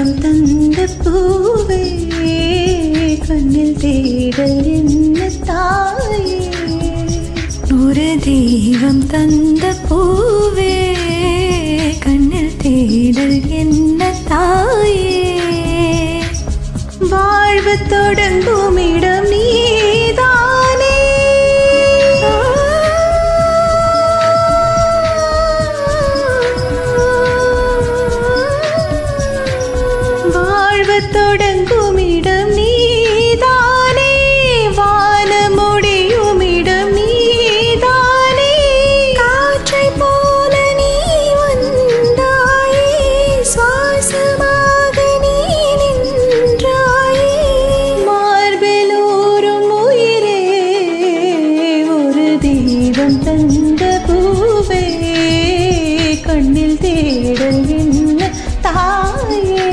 தெய்வம் தந்த பூவே கண்ணில் தேடல் என்ன தாயே ஒரு தெய்வம் தந்த பூவே கண்ணில் தேடல் என்ன தாயே வாழ்வு தொடங்கும் இடம் நீதானே வாழ்வு தொடங்கும் இடம் நீதானே வான முடியும் இடம் நீதானே காற்றை போல நீ வந்தாயே சுவாசமாக நீ நின்றாயே மார்பிலூரும் உயிரே ஒரு தெய்வம் தந்த பூவே கண்ணில் தேடல் என்ன தாயே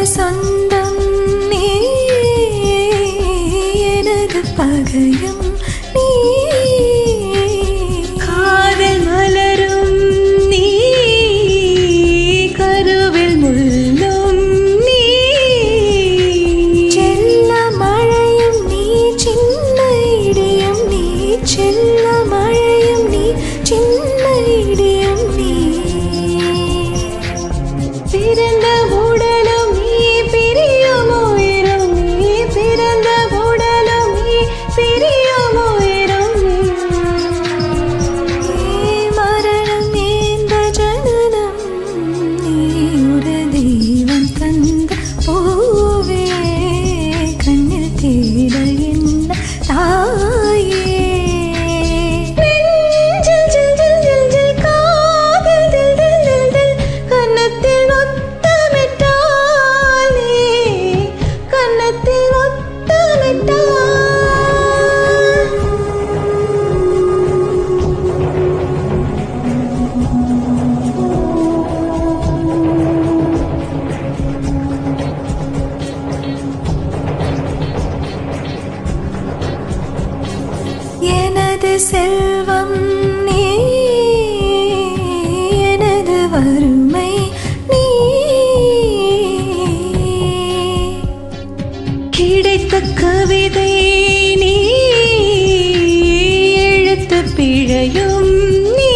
சொந்தம் நீ எனது பகையும் நீ காதல் மலரும் நீ கருவில் முள்ளும் நீ செல்ல மழையும் நீ சின்ன இடியும் நீ செல்ல மழையும் நீ சின்ன இடியும் நீ பிறந்த உடலும் எனது செல்வம் நீ எனது வறுமை நீ கிடைத்த கவிதை நீ எழுத்து பிழையும் நீ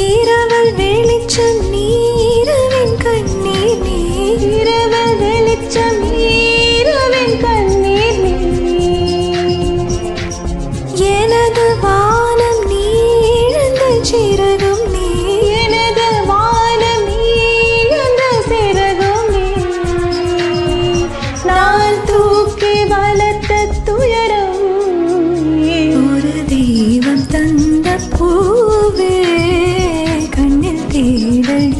இரவல் வெளிச்சம் நீ இரவின் கண்ணீர் நீ இரவல் வெளிச்சம் இரவின் கண்ணீர் நீ எனது வானம் நீ இழந்த சிறகும் நீ எனது வானம் நீ இழந்த சிறகும் நீ நான் தூக்கி வளர்த்த துயரம் ஒரு தெய்வம் தந்த பூவே கண்ணில் தேடல்